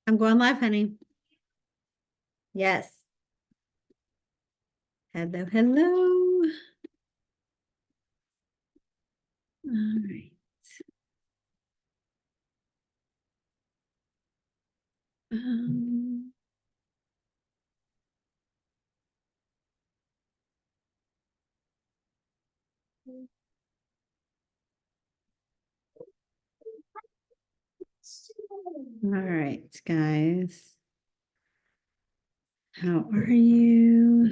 I'm going live, honey. Yes. Hello, hello. All right. Um, all right, guys. How are you?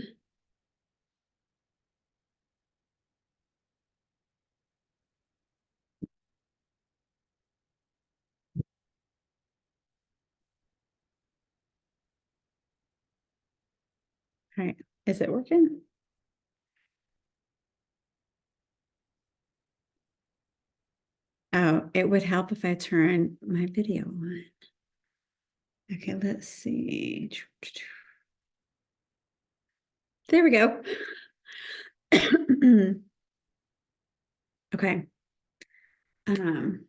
All right. Is it working? Oh, it would help if I turn my video on. Okay, let's see. There we go. Okay. Um,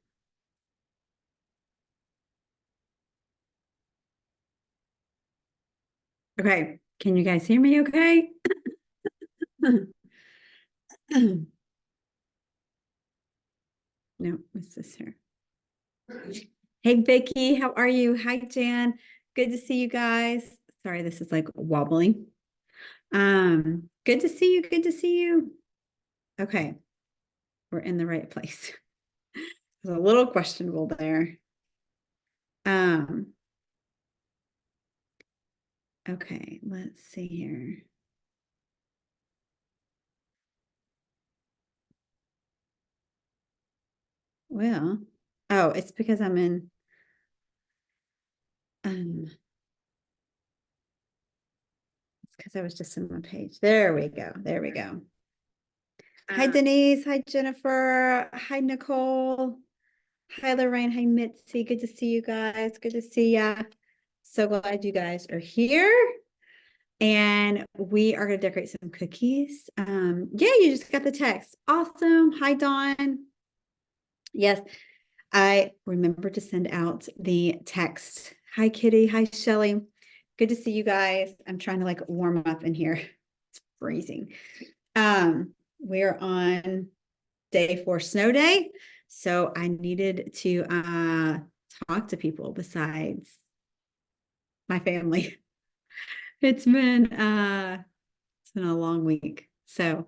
okay. Can you guys hear me okay? No, it's this here. Hey, Vicky, how are you? Hi, Jan. Good to see you guys. Sorry, this is like wobbling. Good to see you. Good to see you. Okay, we're in the right place. There's a little questionable there. Um, okay, let's see here. Well, oh, it's because I'm in it's because I was just in my page. There we go. There we go. Hi, Denise. Hi, Jennifer. Hi, Nicole. Hi, Lorraine. Hi, Mitzi. Good to see you guys. Good to see ya. So glad you guys are here. And we are going to decorate some cookies. Yeah, you just got the text. Awesome. Hi, Dawn. Yes, I remember to send out the text. Hi, Kitty. Hi, Shelly. Good to see you guys. I'm trying to like warm up in here. It's freezing. We're on day 4, snow day. So I needed to talk to people besides my family. It's been a long week. So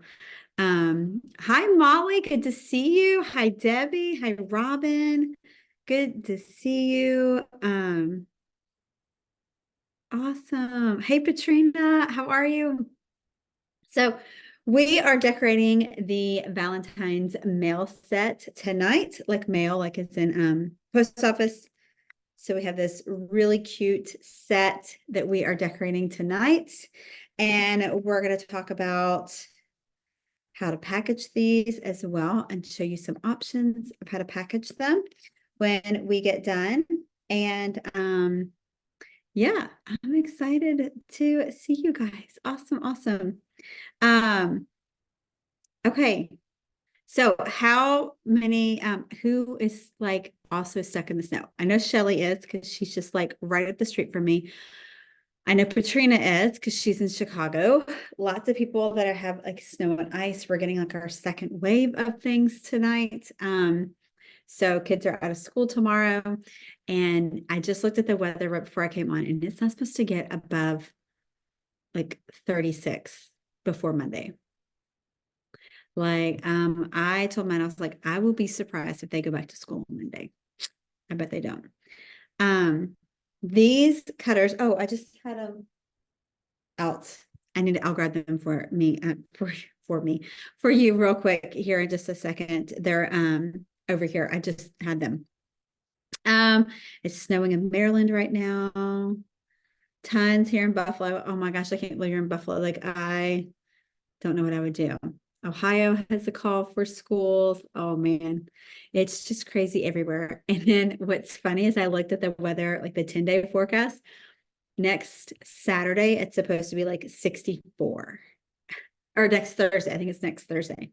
hi Molly, good to see you. Hi Debbie, hi Robin. Good to see you. Awesome. Hey Patrina, how are you? So we are decorating the Valentine's mail set tonight, like mail, like it's in post office. So we have this really cute set that we are decorating tonight. And we're going to talk about how to package these as well and show you some options of how to package them when we get done. And yeah, I'm excited to see you guys. Awesome, awesome. Um, okay. So how many who is like also stuck in the snow? I know Shelly is because she's just like right up the street from me. I know Patrina is because she's in Chicago. Lots of people that have like snow and ice. We're getting like our second wave of things tonight. So kids are out of school tomorrow. And I just looked at the weather right before I came on, and it's not supposed to get above like 36 before Monday. Like, I told mine, I was like, I will be surprised if they go back to school on Monday. I bet they don't. Um, these cutters, oh, I just had them out. I'll grab them for me, for me, for you real quick here in just a second. They're over here. I just had them. It's snowing in Maryland right now. Tons here in Buffalo. Oh my gosh, I can't believe you're in Buffalo. Like I don't know what I would do. Ohio has a call for schools. Oh man, it's just crazy everywhere. And then what's funny is I looked at the weather, like the 10-day forecast. Next Saturday, it's supposed to be like 64. Or next Thursday. I think it's next Thursday,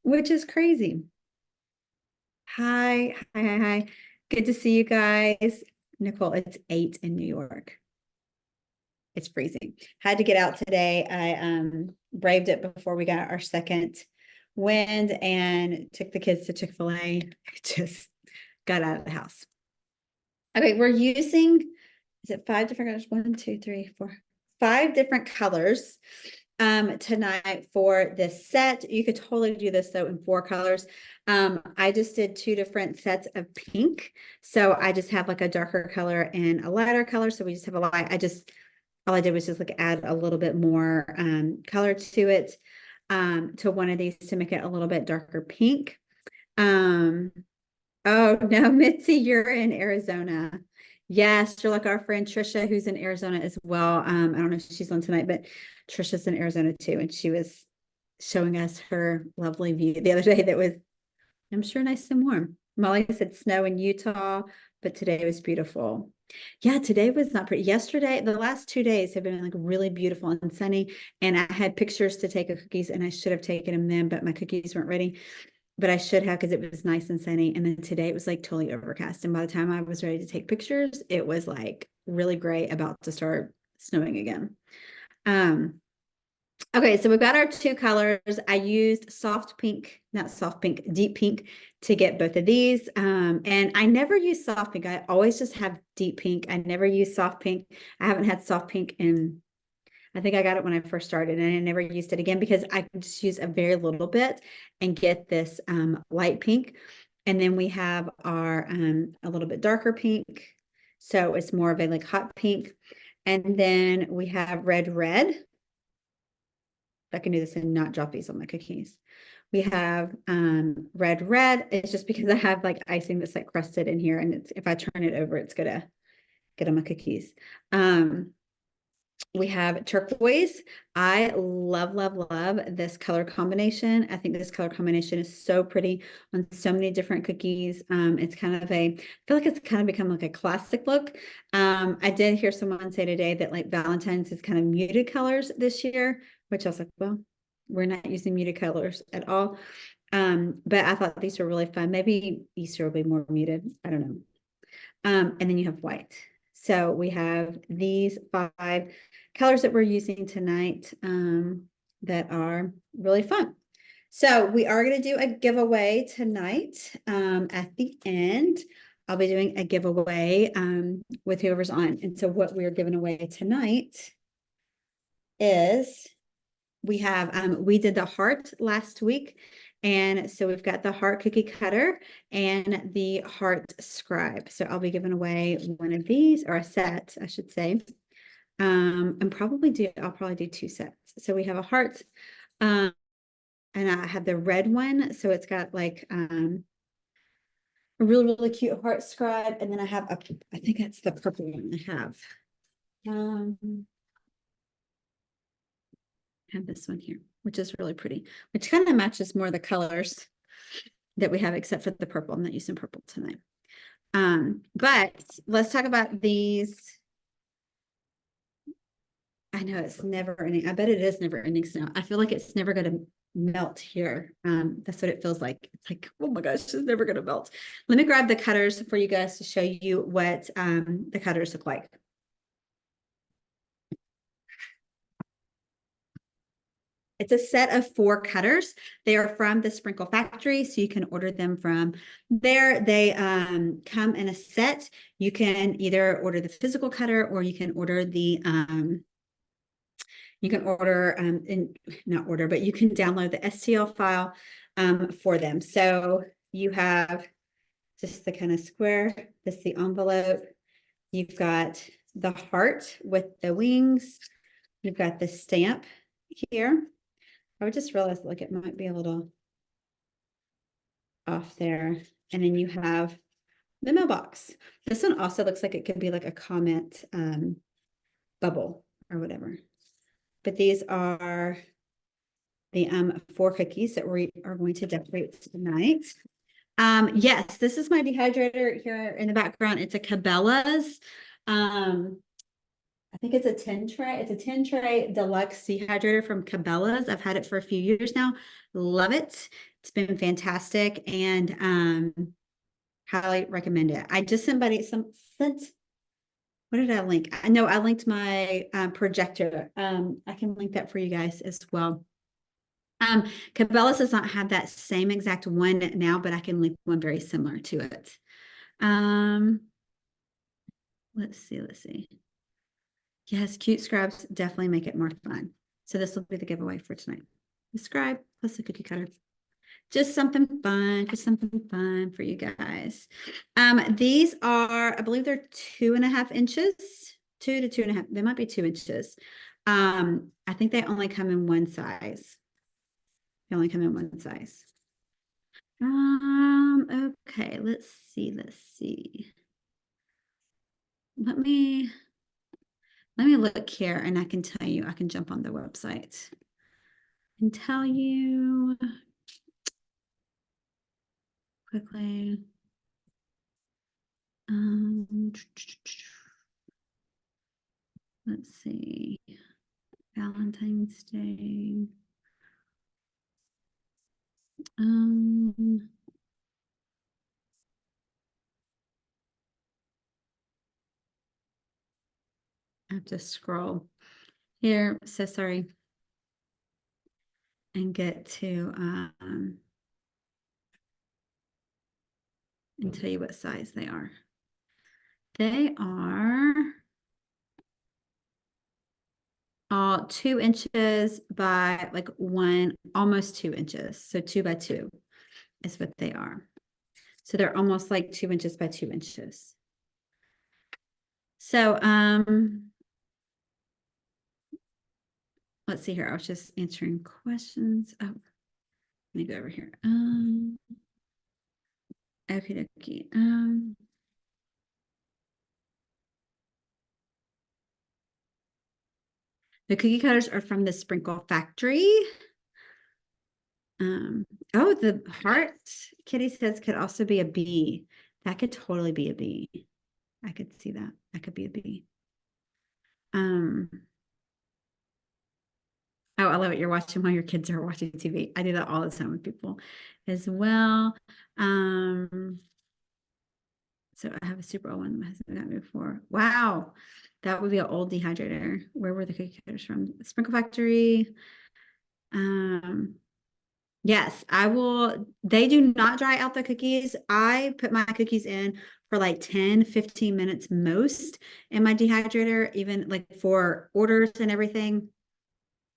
which is crazy. Hi. Good to see you guys. Nicole, it's 8 in New York. It's freezing. Had to get out today. I braved it before we got our second wind and took the kids to Chick-fil-A. Just got out of the house. Okay, we're using, is it 5 different colors? 1, 2, 3, 4, 5 different colors tonight for this set. You could totally do this though in 4 colors. I just did 2 different sets of pink. So I just have like a darker color and a lighter color. So we just have a light. All I did was just like add a little bit more color to it, to one of these to make it a little bit darker pink. Oh no, Mitzi, you're in Arizona. Yes, you're like our friend Trisha, who's in Arizona as well. I don't know if she's on tonight, but Trisha's in Arizona too, and she was showing us her lovely view the other day that was, I'm sure, nice and warm. Molly said snow in Utah, but today was beautiful. Yeah, today was not pretty. Yesterday, the last 2 days have been like really beautiful and sunny, and I had pictures to take of cookies, and I should have taken them then, but my cookies weren't ready. But I should have, because it was nice and sunny. And then today it was like totally overcast. And by the time I was ready to take pictures, it was like really gray, about to start snowing again. Okay, so we've got our 2 colors. I used soft pink, not soft pink, deep pink to get both of these. And I never use soft pink. I always just have deep pink. I never use soft pink. I haven't had soft pink in, I think I got it when I first started, and I never used it again because I can just use a very little bit and get this light pink. And then we have our a little bit darker pink. So it's more of a like hot pink. And then we have red. I can do this and not drop these on my cookies. We have red. It's just because I have like icing that's like crusted in here, and it's, if I turn it over, it's gonna get on my cookies. We have turquoise. I love this color combination. I think this color combination is so pretty on so many different cookies. It's kind of I feel like it's kind of become like a classic look. I did hear someone say today that like Valentine's is kind of muted colors this year, which I was like, well, we're not using muted colors at all. But I thought these were really fun. Maybe Easter will be more muted. I don't know. And then you have white. So we have these 5 colors that we're using tonight that are really fun. So we are going to do a giveaway tonight. At the end, I'll be doing a giveaway with whoever's on. And so what we're giving away tonight is we did the heart last week. And so we've got the heart cookie cutter and the heart scribe. So I'll be giving away one of these, or a set, I should say. I'll probably do 2 sets. So we have a heart, and I have the red one. So it's got like a really cute heart scribe. And then I have I think that's the purple one I have. Have this one here, which is really pretty, which kind of matches more the colors that we have, except for the purple. I'm not using purple tonight. But let's talk about these. I know it's never ending. I bet it is never ending snow. I feel like it's never going to melt here. That's what it feels like. It's like, oh my gosh, it's never going to melt. Let me grab the cutters for you guys to show you what the cutters look like. It's a set of 4 cutters. They are from the Sprinkle Factory, so you can order them from there. They come in a set. You can either order the physical cutter, or you can order the not order, but you can download the STL file for them. So you have just the kind of square. This is the envelope. You've got the heart with the wings. You've got the stamp here. I just realized, like, it might be a little off there. And then you have the mailbox. This one also looks like it could be like a comment bubble or whatever. But these are the 4 cookies that we are going to decorate tonight. Yes, this is my dehydrator here in the background. It's a Cabela's. I think it's a 10 tray. It's a 10 tray deluxe dehydrator from Cabela's. I've had it for a few years now. Love it. It's been fantastic, and highly recommend it. I just sent what did I link? I know I linked my projector. I can link that for you guys as well. Cabela's does not have that same exact one now, but I can link one very similar to it. Um, let's see, let's see. Yes, cute scribes definitely make it more fun. So this will be the giveaway for tonight. The scribe plus the cookie cutter. Just something fun for you guys. These are, I believe they're 2.5 inches, 2 to 2.5. They might be 2 inches. I think they only come in one size. They only come in one size. Okay, let's see, let's see. Let me look here and I can tell you, I can jump on the website and tell you quickly. Let's see. Valentine's Day. I have to scroll here. So sorry. And get to and tell you what size they are. They are all 2 inches by like almost 2 inches. So 2 by 2 is what they are. So they're almost like 2 inches by 2 inches. So let's see here. I was just answering questions. Oh, let me go over here. Okay, okay. The cookie cutters are from the Sprinkle Factory. Oh, the heart Kitty says could also be a bee. That could totally be a bee. I could see that. That could be a bee. Oh, I love it. You're watching while your kids are watching TV. I do that all the time with people as well. So I have a super old one that hasn't got me before. Wow. That would be an old dehydrator. Where were the cookie cutters from? Sprinkle Factory. Yes, I will. They do not dry out the cookies. I put my cookies in for like 10, 15 minutes most in my dehydrator, even like for orders and everything.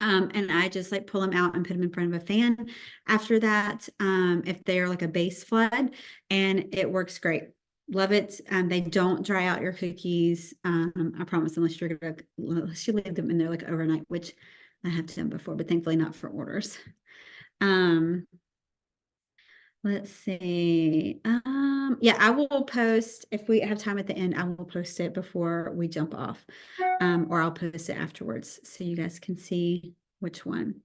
And I just like pull them out and put them in front of a fan after that, if they're like a base flood, and it works great. Love it. They don't dry out your cookies. I promise, unless you leave them in there like overnight, which I have done before, but thankfully not for orders. Um, let's see. Yeah, I will post if we have time at the end. I will post it before we jump off, or I'll post it afterwards so you guys can see which one.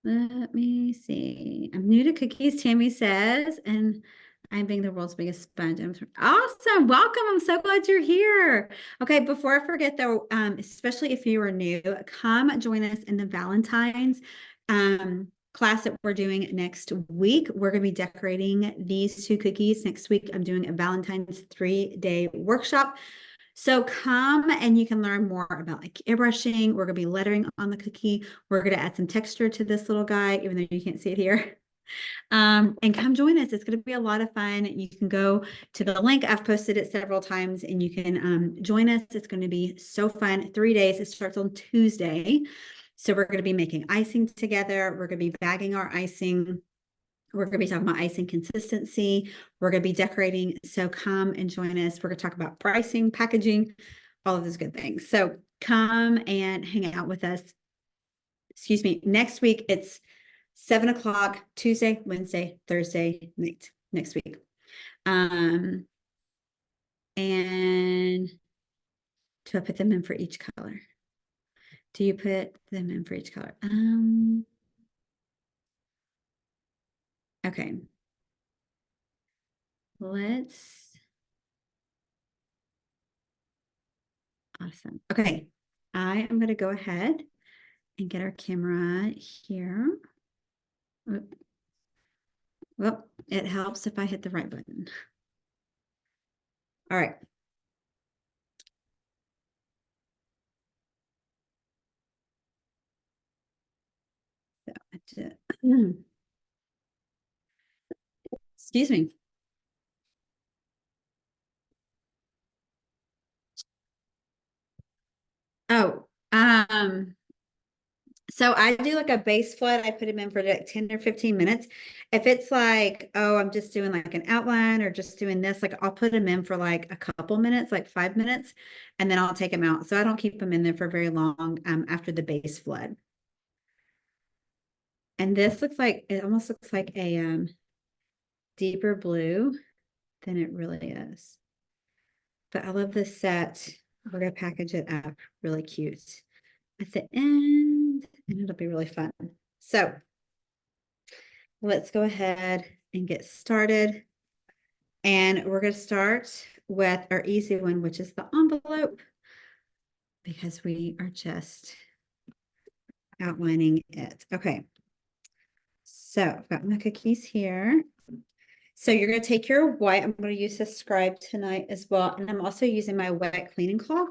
Let me see. I'm new to cookies, Tammy says, and I'm being the world's biggest sponge. Awesome. Welcome. I'm so glad you're here. Okay, before I forget though, especially if you are new, come join us in the Valentine's class that we're doing next week. We're going to be decorating these two cookies. Next week, I'm doing a Valentine's 3-day workshop. So come and you can learn more about like airbrushing. We're going to be lettering on the cookie. We're going to add some texture to this little guy, even though you can't see it here. And come join us. It's going to be a lot of fun. You can go to the link. I've posted it several times and you can join us. It's going to be so fun. 3 days. It starts on Tuesday. So we're going to be making icing together. We're going to be bagging our icing. We're going to be talking about icing consistency. We're going to be decorating. So come and join us. We're going to talk about pricing, packaging, all of those good things. So come and hang out with us. Excuse me. Next week, it's 7 o'clock, Tuesday, Wednesday, Thursday night, next week. And do I put them in for each color? Do you put them in for each color? Okay. Awesome. Okay. I am going to go ahead and get our camera here. Well, it helps if I hit the right button. All right. So excuse me. Oh, so I do like a base flood. I put them in for like 10 or 15 minutes. If it's like, oh, I'm just doing like an outline or just doing this, like I'll put them in for like a couple minutes, like 5 minutes, and then I'll take them out. So I don't keep them in there for very long after the base flood. And this looks like, it almost looks like a deeper blue than it really is. But I love this set. We're going to package it up really cute at the end, and it'll be really fun. So let's go ahead and get started. And we're going to start with our easy one, which is the envelope, because we are just outlining it. Okay. So I've got my cookies here. So you're going to take your white. I'm going to use this scribe tonight as well. And I'm also using my wet cleaning cloth,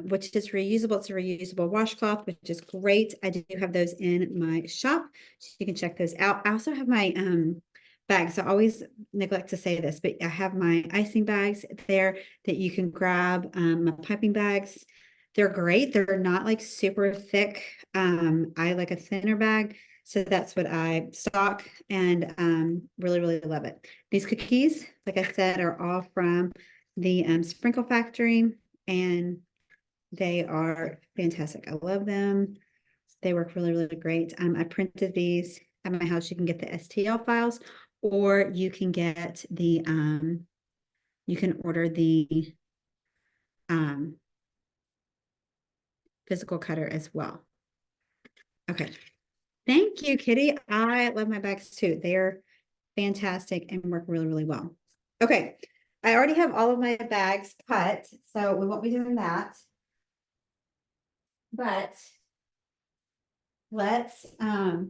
which is reusable. It's a reusable washcloth, which is great. I do have those in my shop, so you can check those out. I also have my bags. I always neglect to say this, but I have my icing bags there that you can grab, my piping bags. They're great. They're not like super thick. I like a thinner bag. So that's what I stock and really, really love it. These cookies, like I said, are all from the Sprinkle Factory, and they are fantastic. I love them. They work really, really great. I printed these at my house. You can get the STL files, or you can get the you can order the um, physical cutter as well. Okay. Thank you, Kitty. I love my bags too. They're fantastic and work really, really well. Okay. I already have all of my bags cut, so we won't be doing that. But let's y'all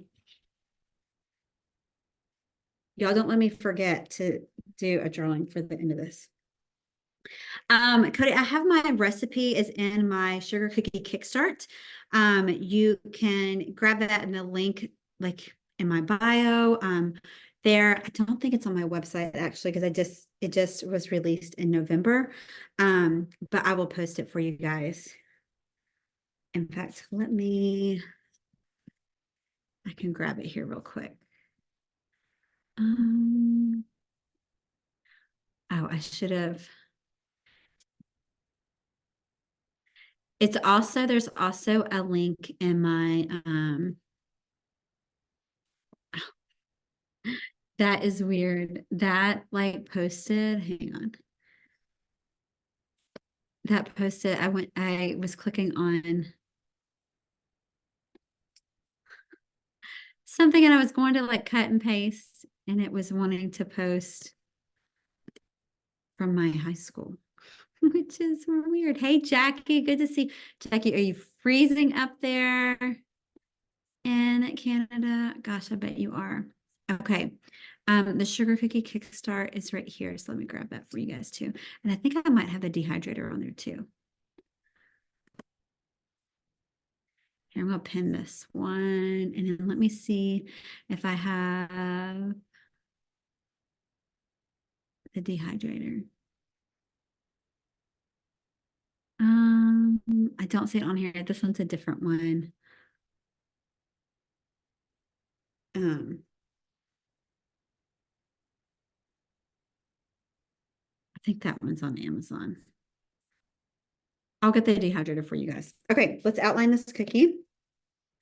don't let me forget to do a drawing for the end of this. Cody, I have my recipe is in my sugar cookie kickstart. You can grab that in the link like in my bio. There, I don't think it's on my website actually because it just was released in November. But I will post it for you guys. In fact, I can grab it here real quick. Oh, I should have. There's also a link in my that is weird. That like posted, hang on. That posted, I was clicking on something and I was going to like cut and paste and it was wanting to post from my high school, which is weird. Hey, Jackie, good to see. Jackie, are you freezing up there in Canada? Gosh, I bet you are. Okay. The sugar cookie kickstart is right here. So let me grab that for you guys too. And I think I might have the dehydrator on there too. Here, I'm gonna pin this one and then let me see if I have the dehydrator. I don't see it on here. This one's a different one. Um, I think that one's on Amazon. I'll get the dehydrator for you guys. Okay, let's outline this cookie.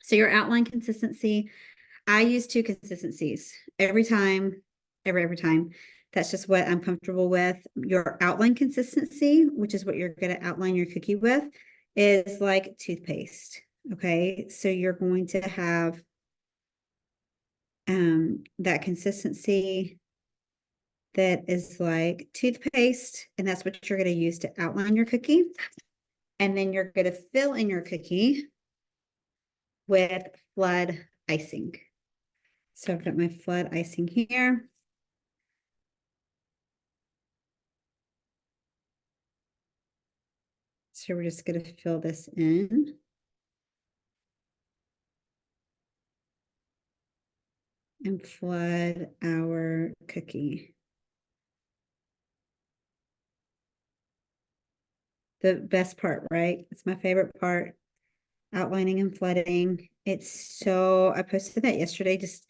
So your outline consistency, I use two consistencies every time, every time. That's just what I'm comfortable with. Your outline consistency, which is what you're going to outline your cookie with, is like toothpaste. Okay, so you're going to have that consistency that is like toothpaste, and that's what you're going to use to outline your cookie. And then you're going to fill in your cookie with flood icing. So I've got my flood icing here. I think that one's on here. This one's a different one. This one's a different one. Um, I don't see it on here. This one's a different one. So I've got my flood icing here. So I've got my flood icing here. So we're just going to fill this in. And flood our cookie. The best part, right? It's my favorite part, outlining and flooding. I posted that yesterday just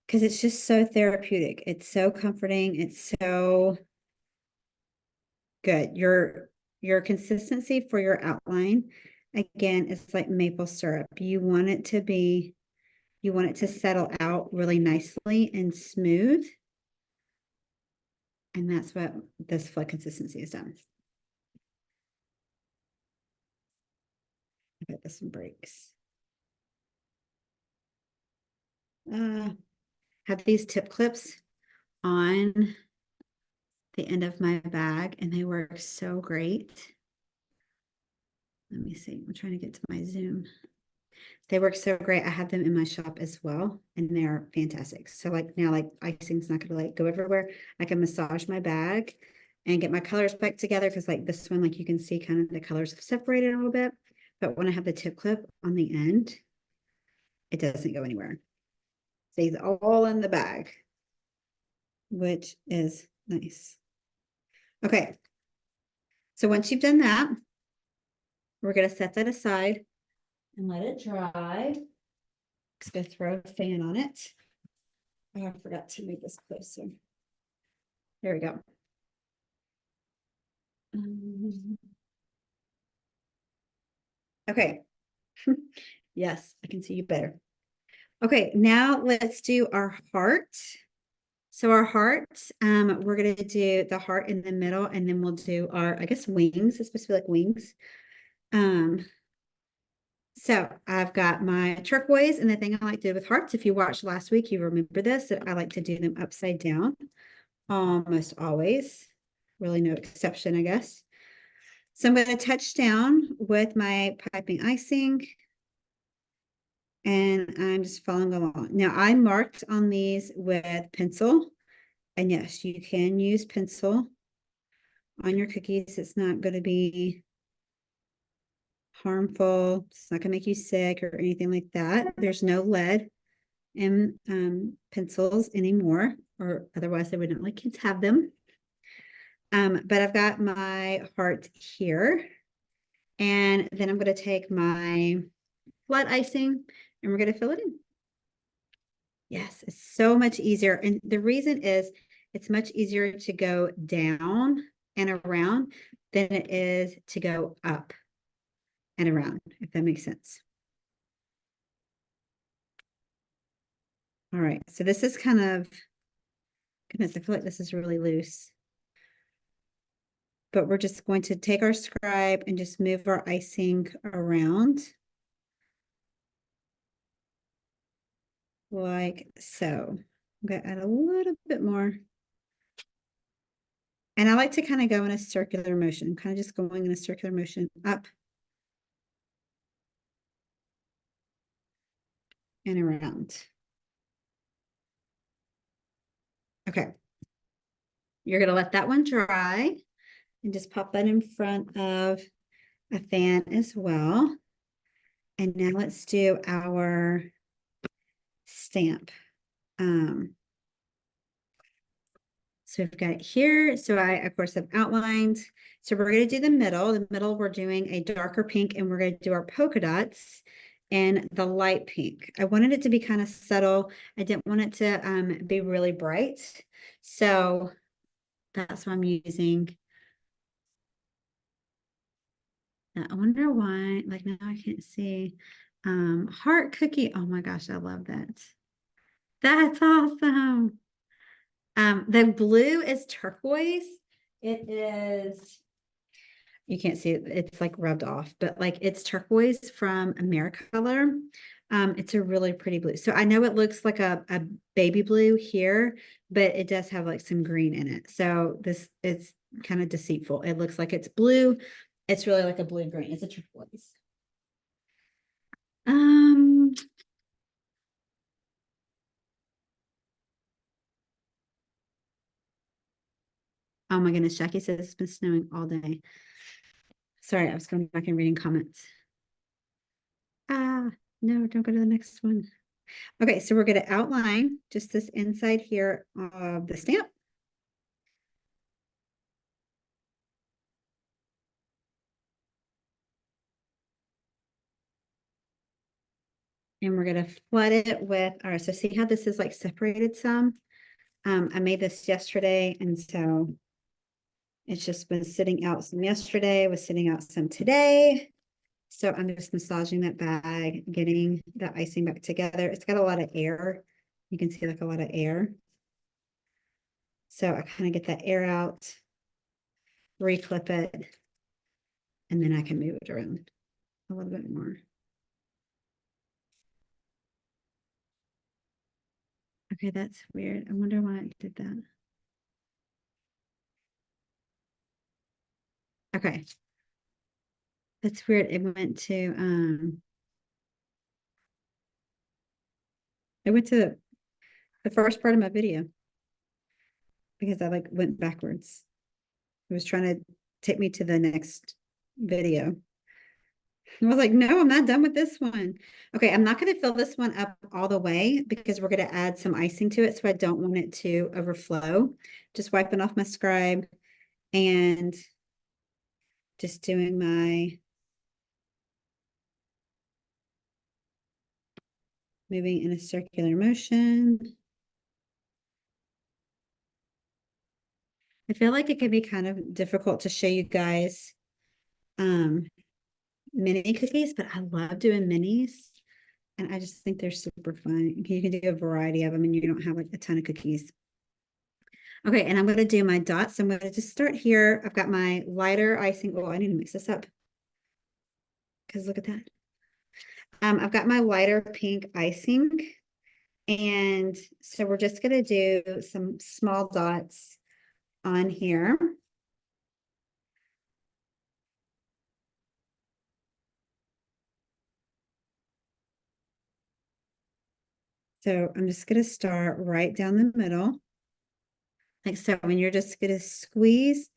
because it's just so therapeutic. It's so comforting. It's so good. Your consistency for your outline, again, it's like maple syrup. You want it to settle out really nicely and smooth. And that's what this flood consistency is done. I bet this one breaks. Have these tip clips on the end of my bag and they work so great. Let me see. I'm trying to get to my Zoom. They work so great. I have them in my shop as well, and they're fantastic. So like now, like icing's not gonna like go everywhere. I can massage my bag and get my colors back together because like this one, like you can see kind of the colors have separated a little bit. But when I have the tip clip on the end, it doesn't go anywhere. It stays all in the bag, which is nice. Okay. So once you've done that, we're going to set that aside and let it dry. Just going to throw a fan on it. Oh, I forgot to move this closer. There we go. Okay. Yes, I can see you better. Okay, now let's do our heart. So our heart, we're going to do the heart in the middle, and then we'll do our, I guess, wings. It's supposed to be like wings. So I've got my turquoise, and the thing I like to do with hearts, if you watched last week, you remember this, that I like to do them upside down almost always. Really no exception, I guess. So I'm going to touch down with my piping icing, and I'm just following along. Now I marked on these with pencil, and yes, you can use pencil on your cookies. It's not going to be harmful. It's not going to make you sick or anything like that. There's no lead in pencils anymore, or otherwise they wouldn't let kids have them. But I've got my heart here, and then I'm going to take my flat icing and we're going to fill it in. Yes, it's so much easier. And the reason is it's much easier to go down and around than it is to go up and around, if that makes sense. All right, so this is kind of, goodness, I feel like this is really loose. But we're just going to take our scribe and just move our icing around like so. I'm going to add a little bit more. And I like to kind of go in a circular motion. I'm kind of just going in a circular motion up and around. Okay. You're going to let that one dry and just pop that in front of a fan as well. And now let's do our stamp. So we've got it here. So I, of course, have outlined. So we're going to do the middle. The middle, we're doing a darker pink, and we're going to do our polka dots in the light pink. I wanted it to be kind of subtle. I didn't want it to be really bright. So that's what I'm using. I wonder why, like now I can't see. Heart cookie. Oh my gosh, I love that. That's awesome. The blue is turquoise. It is, you can't see it, it's like rubbed off, but like it's turquoise from Americolor. It's a really pretty blue. So I know it looks like a baby blue here, but it does have like some green in it. So this is kind of deceitful. It looks like it's blue. It's really like a blue green. It's a turquoise. Um, oh my goodness, Jackie says it's been snowing all day. Sorry, I was going back and reading comments. Ah, no, don't go to the next one. Okay, so we're going to outline just this inside here of the stamp. And we're going to flood it with, all right, so see how this is like separated some? I made this yesterday, and so it's just been sitting out some yesterday, was sitting out some today. So I'm just massaging that bag, getting the icing back together. It's got a lot of air. You can see like a lot of air. So I kind of get that air out, reclip it, and then I can move it around a little bit more. Okay, that's weird. I wonder why it did that. Okay. That's weird. It went to the first part of my video because I like went backwards. It was trying to take me to the next video. I was like, no, I'm not done with this one. Okay, I'm not going to fill this one up all the way because we're going to add some icing to it. So I don't want it to overflow. Just wiping off my scribe and just doing my moving in a circular motion. I feel like it can be kind of difficult to show you guys mini cookies, but I love doing minis. And I just think they're super fun. You can do a variety of them and you don't have like a ton of cookies. Okay, and I'm going to do my dots. I'm going to just start here. I've got my lighter icing. Oh, I need to mix this up because look at that. I've got my lighter pink icing. And so we're just going to do some small dots on here. So I'm just going to start right down the middle. Like so, and you're just going to squeeze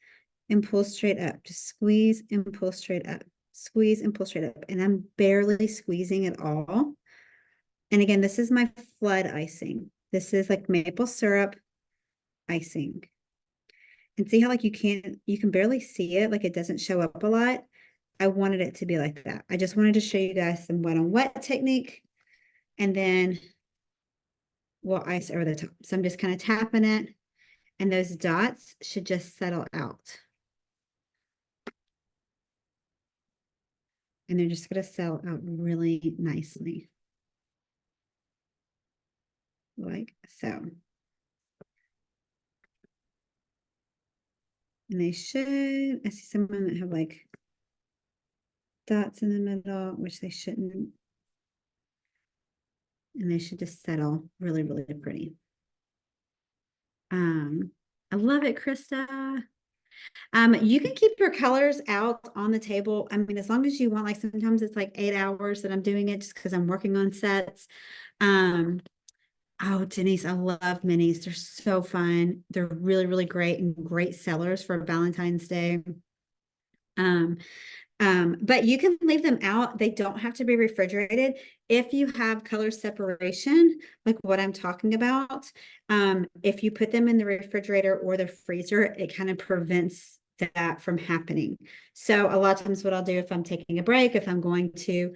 and pull straight up. Just squeeze and pull straight up. Squeeze and pull straight up. And I'm barely squeezing at all. And again, this is my flood icing. This is like maple syrup icing. And see how like you can barely see it, like it doesn't show up a lot. I wanted it to be like that. I just wanted to show you guys some wet on wet technique. And then we'll ice over the top. So I'm just kind of tapping it. And those dots should just settle out. And they're just going to settle out really nicely. Like so. And they should, I see some of them that have like dots in the middle, which they shouldn't. And they should just settle really, really pretty. I love it, Krista. You can keep your colors out on the table. I mean, as long as you want, like sometimes it's like 8 hours that I'm doing it just because I'm working on sets. Oh, Denise, I love minis. They're so fun. They're really, really great and great sellers for Valentine's Day. But you can leave them out. They don't have to be refrigerated. If you have color separation, like what I'm talking about, if you put them in the refrigerator or the freezer, it kind of prevents that from happening. So a lot of times what I'll do if I'm taking a break, if I'm going to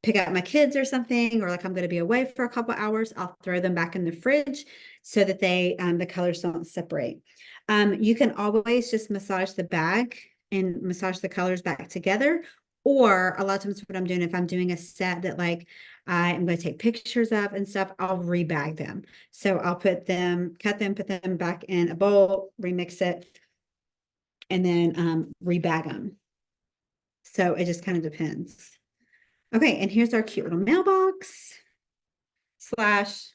pick up my kids or something, or like I'm going to be away for a couple hours, I'll throw them back in the fridge so that they the colors don't separate. You can always just massage the bag and massage the colors back together. Or a lot of times what I'm doing, if I'm doing a set that like I am going to take pictures of and stuff, I'll rebag them. So I'll put them, cut them, put them back in a bowl, remix it, and then rebag them. So it just kind of depends. Okay, and here's our cute little mailbox slash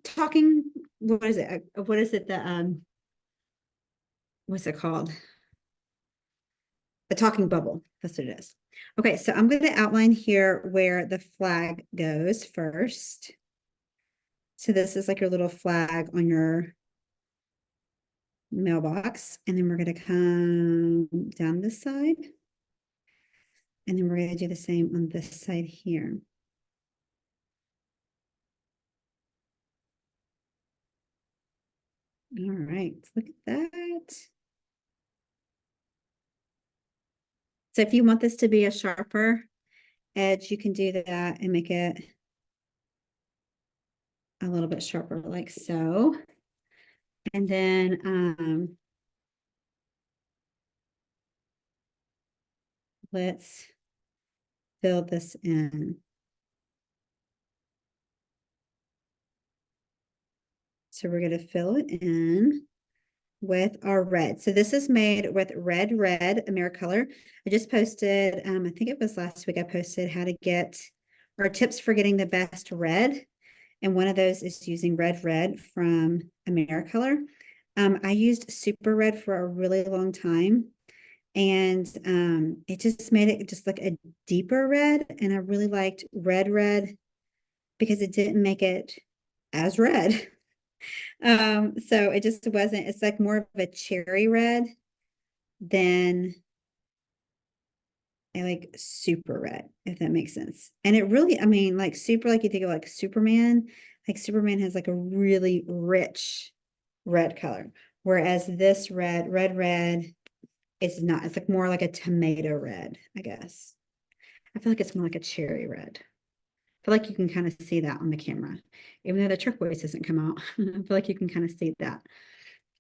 talking. What is it? What is it? What's it called? A talking bubble. That's what it is. Okay, so I'm going to outline here where the flag goes first. So this is like your little flag on your mailbox. And then we're going to come down this side. And then we're going to do the same on this side here. All right, look at that. So if you want this to be a sharper edge, you can do that and make it a little bit sharper like so. And then let's fill this in. So we're going to fill it in with our red. So this is made with red Americolor. I just posted, I think it was last week, I posted how to get, or tips for getting the best red. And one of those is using red from Americolor. I used super red for a really long time. And it just made it just like a deeper red. And I really liked red because it didn't make it as red. So it just wasn't, it's like more of a cherry red than a like super red, if that makes sense. And it really, I mean, like super, like you think of like Superman has like a really rich red color. Whereas this red is not, it's like more like a tomato red, I guess. I feel like it's more like a cherry red. I feel like you can kind of see that on the camera, even though the turquoise doesn't come out. I feel like you can kind of see that.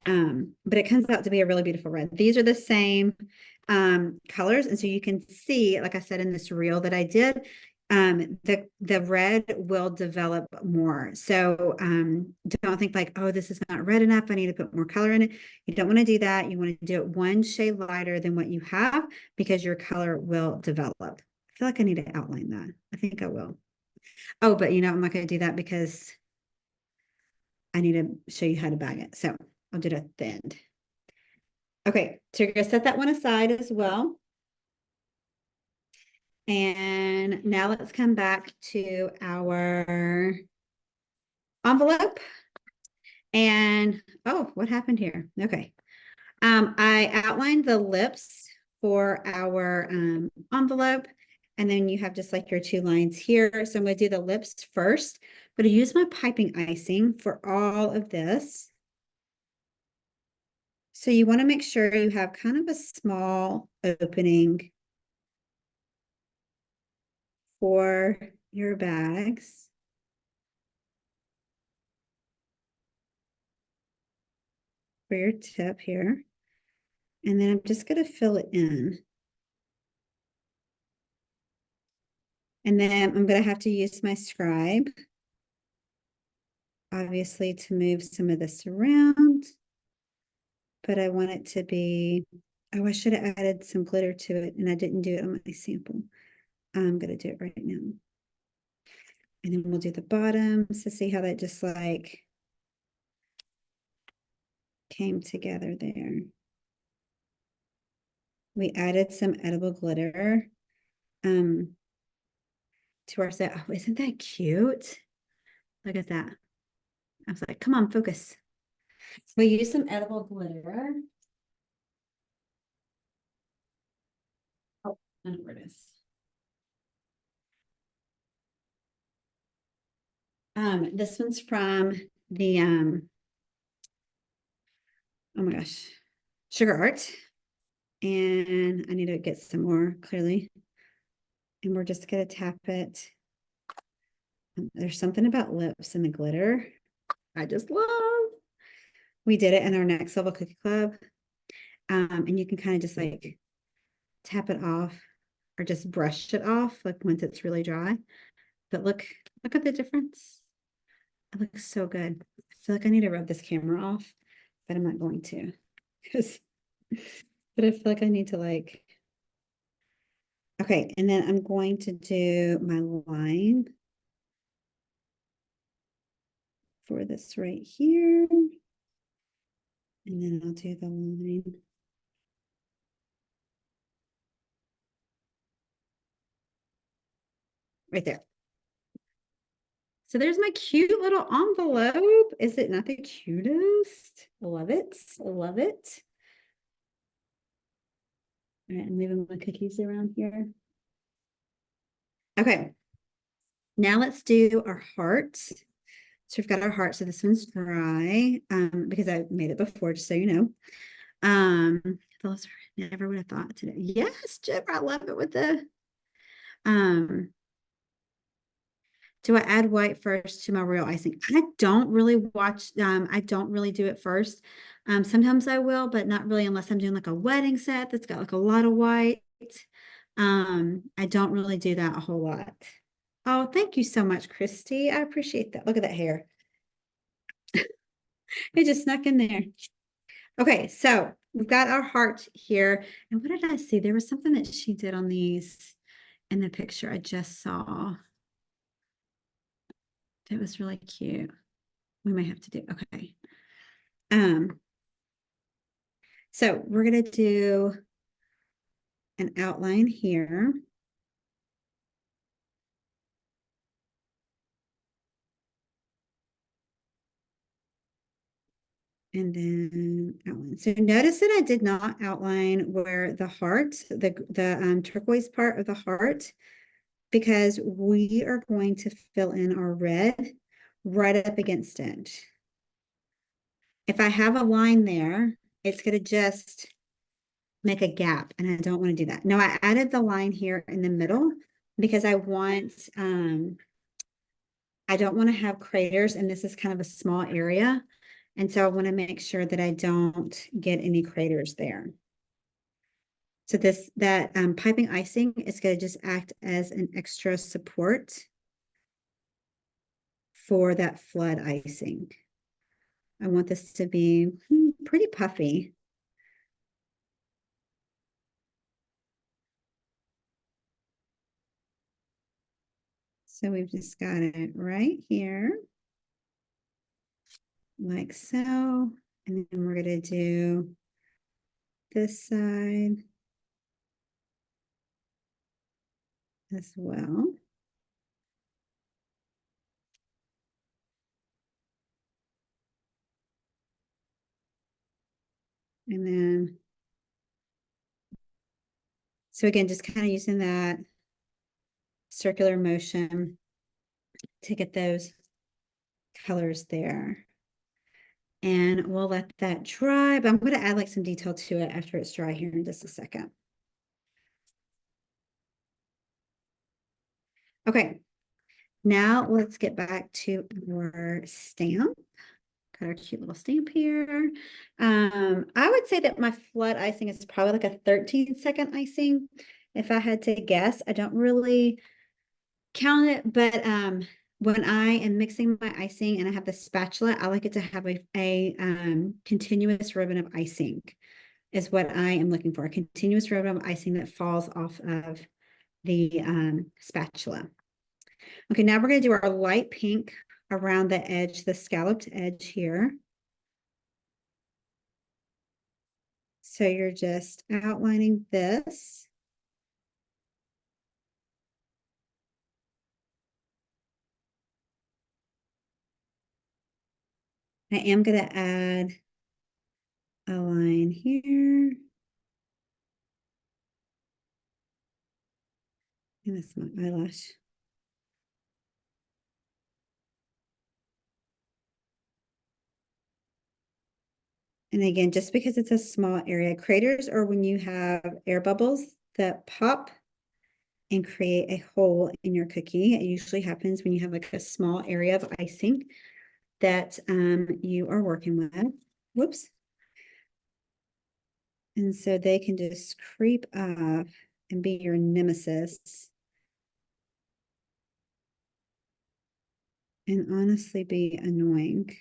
But it comes out to be a really beautiful red. These are the same colors. And so you can see, like I said, in this reel that I did, the red will develop more. So don't think like, oh, this is not red enough. I need to put more color in it. You don't want to do that. You want to do it one shade lighter than what you have because your color will develop. I feel like I need to outline that. I think I will. Oh, but I'm not going to do that because I need to show you how to bag it. So I'll do it at the end. Okay, so you're gonna set that one aside as well. And now let's come back to our envelope. And oh, what happened here? Okay. I outlined the lips for our envelope. And then you have just like your two lines here. So I'm going to do the lips first, but I use my piping icing for all of this. So you want to make sure you have kind of a small opening for your bags. For your tip here. And then I'm just going to fill it in. And then I'm going to have to use my scribe, obviously, to move some of this around. But I want it to be, oh, I should have added some glitter to it, and I didn't do it on my sample. I'm going to do it right now. And then we'll do the bottoms to see how that just like came together there. We added some edible glitter to our set. Oh, isn't that cute? Look at that. I was like, come on, focus. We use some edible glitter. Oh, I know where it is. This one's from the oh my gosh, Sugar Art. And I need to get some more clearly. And we're just gonna tap it. There's something about lips and the glitter I just love. We did it in our Next Level Cookie Club. And you can kind of just like tap it off or just brush it off like once it's really dry. But look at the difference. It looks so good. I feel like I need to rub this camera off, but I'm not going to because but I feel like I need to like okay, and then I'm going to do my line for this right here. And then I'll do the line right there. So there's my cute little envelope. Is it not the cutest? I love it. I love it. All right, I'm leaving my cookies around here. Okay, now let's do our heart. So we've got our heart. So this one's dry because I made it before, just so you know. Those never would have thought today. Yes, Chip, I love it with the um. Do I add white first to my real icing? I don't really I don't really do it first. Sometimes I will, but not really unless I'm doing like a wedding set that's got like a lot of white. I don't really do that a whole lot. Oh, thank you so much, Christy. I appreciate that. Look at that hair. It just snuck in there. Okay, so we've got our heart here. And what did I see? There was something that she did on these in the picture I just saw. That was really cute. We may have to do, okay. Um, so we're gonna do an outline here. And then outline. So notice that I did not outline where the heart, the turquoise part of the heart, because we are going to fill in our red right up against it. If I have a line there, it's going to just make a gap, and I don't want to do that. Now I added the line here in the middle because I don't want to have craters, and this is kind of a small area. And so I want to make sure that I don't get any craters there. So that piping icing is going to just act as an extra support for that flood icing. I want this to be pretty puffy. So we've just got it right here, like so. And then we're going to do this side as well. And then, so again, just kind of using that circular motion to get those colors there. And we'll let that dry, but I'm going to add like some detail to it after it's dry here in just a second. Okay, now let's get back to our stamp. Got our cute little stamp here. I would say that my flood icing is probably like a 13-second icing. If I had to guess, I don't really count it, but when I am mixing my icing and I have the spatula, I like it to have a continuous ribbon of icing is what I am looking for. A continuous ribbon of icing that falls off of the spatula. Okay, now we're going to do our light pink around the edge, the scalloped edge here. So you're just outlining this. I am going to add a line here. And that's my eyelash. And again, just because it's a small area, craters are when you have air bubbles that pop and create a hole in your cookie. It usually happens when you have like a small area of icing that you are working with. Whoops. And so they can just creep up and be your nemesis. And honestly be annoying.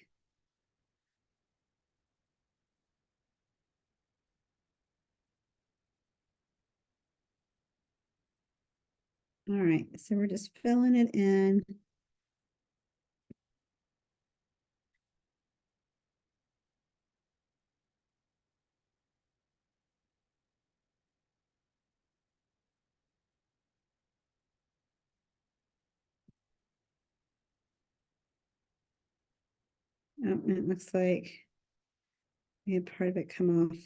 All right, so we're just filling it in. Oh, it looks like we had part of it come off.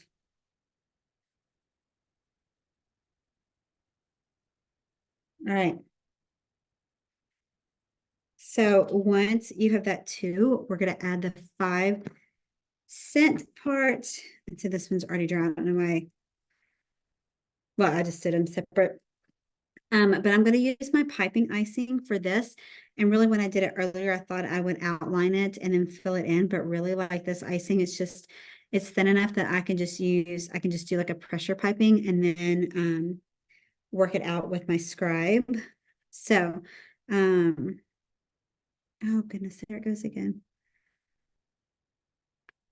All right. So once you have that two, we're going to add the 5 cent part. And so this one's already dry. I don't know why. Well, I just did them separate. But I'm going to use my piping icing for this. And really, when I did it earlier, I thought I would outline it and then fill it in. But really, like this icing, it's thin enough that I can just do like a pressure piping and then work it out with my scribe. So, oh goodness, there it goes again.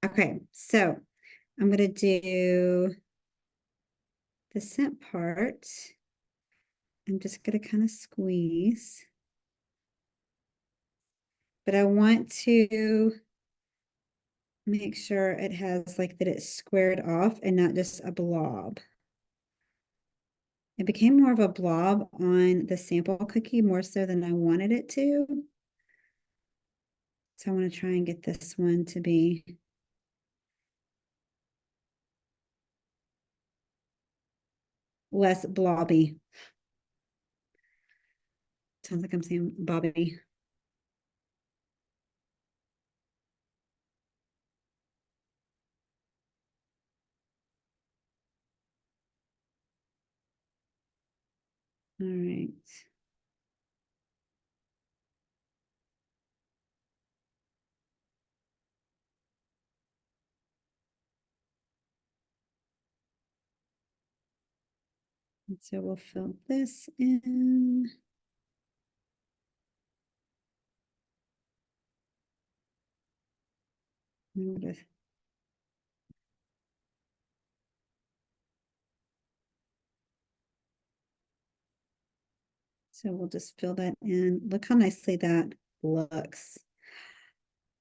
Okay, so I'm going to do the scent part. I'm just going to kind of squeeze. But I want to make sure it has like that it's squared off and not just a blob. It became more of a blob on the sample cookie more so than I wanted it to. So I want to try and get this one to be less blobby. Sounds like I'm saying Bobby. All right. And so we'll fill this in. So we'll just fill that in. Look how nicely that looks.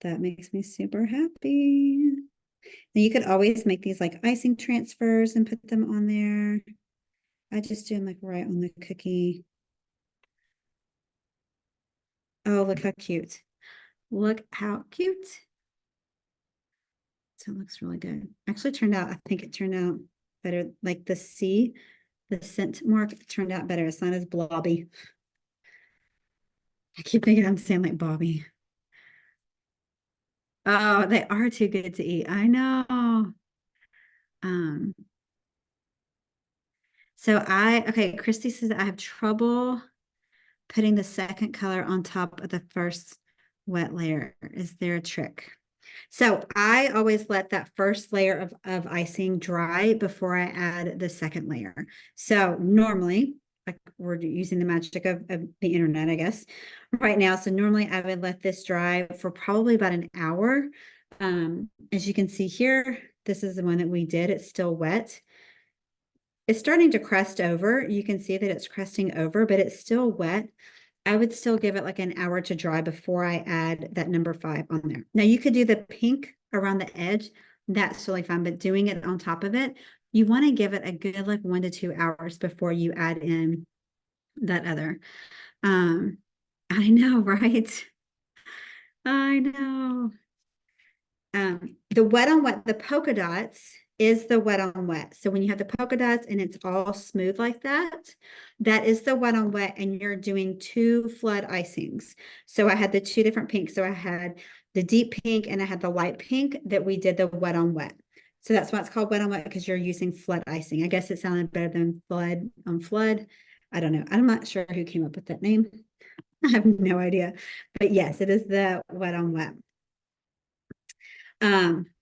That makes me super happy. Now you could always make these like icing transfers and put them on there. I just do them like right on the cookie. Oh, look how cute. Look how cute. So it looks really good. Actually turned out, I think it turned out better. Like the C, the scent mark turned out better. It's not as blobby. I keep thinking I'm saying like Bobby. Oh, they are too good to eat. I know. Um, okay, Christy says I have trouble putting the second color on top of the first wet layer. Is there a trick? So I always let that first layer of icing dry before I add the second layer. So normally, like we're using the magic of the internet, I guess, right now. So normally I would let this dry for probably about an hour. As you can see here, this is the one that we did. It's still wet. It's starting to crust over. You can see that it's crusting over, but it's still wet. I would still give it like an hour to dry before I add that number 5 on there. Now you could do the pink around the edge. That's totally fine, but doing it on top of it, you want to give it a good like 1 to 2 hours before you add in that other. Um, I know, right? I know. The wet on wet, the polka dots is the wet on wet. So when you have the polka dots and it's all smooth like that, that is the wet on wet, and you're doing 2 flood icings. So I had the 2 different pinks. So I had the deep pink and I had the light pink that we did the wet on wet. So that's why it's called wet on wet, because you're using flood icing. I guess it sounded better than flood on flood. I don't know. I'm not sure who came up with that name. I have no idea. But yes, it is the wet on wet.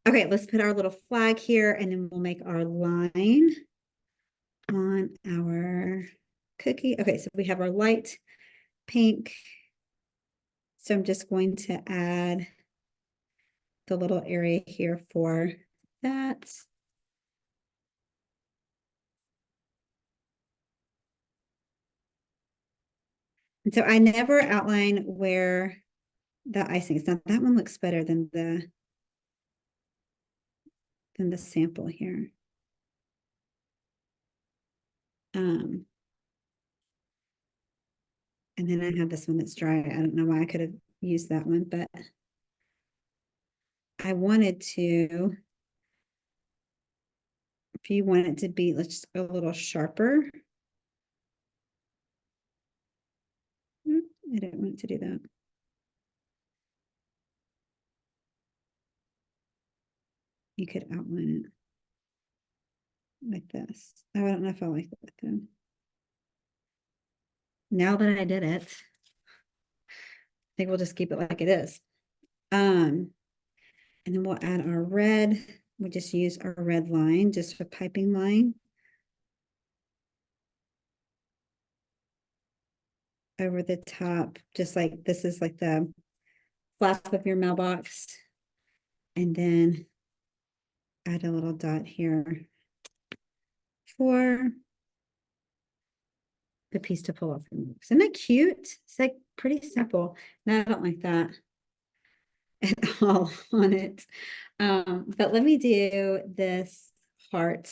Okay, let's put our little flag here and then we'll make our line on our cookie. Okay, so we have our light pink. So I'm just going to add the little area here for that. And so I never outline where the icing is. Now that one looks better than the sample here. Um, and then I have this one that's dry. I don't know why I could have used that one, but I wanted to, if you want it to be just a little sharper. I don't want it to do that. You could outline it like this. Oh, I don't know if I like that though. Now that I did it, I think we'll just keep it like it is. And then we'll add our red. We just use our red line, just a piping line. Over the top, just like this is like the flap of your mailbox. And then add a little dot here for the piece to pull off. Isn't that cute? It's like pretty simple. No, I don't like that at all on it. But let me do this heart.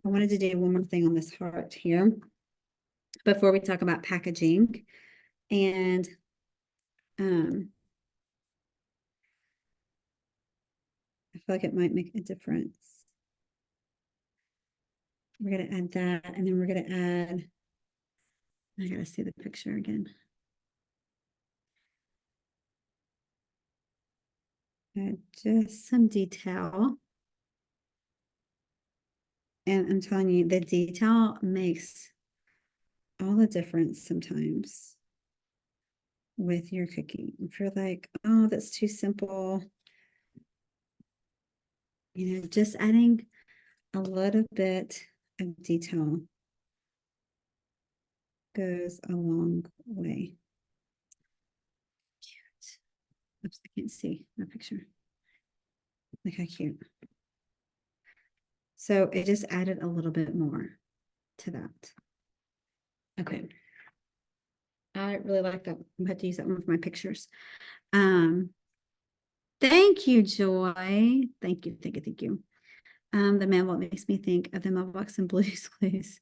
I wanted to do one more thing on this heart here before we talk about packaging. And I feel like it might make a difference. We're going to add that, and then we're going to add, I got to see the picture again. Add just some detail. And I'm telling you, the detail makes all the difference sometimes with your cooking. If you're like, oh, that's too simple, you know, just adding a little bit of detail goes a long way. Cute. Oops, I can't see my picture. Look how cute. So it just added a little bit more to that. Okay. I really like that. I'm going to have to use that one for my pictures. Thank you, Joy. Thank you, thank you, thank you. The mailbox makes me think of the mailbox and Blue's Clues.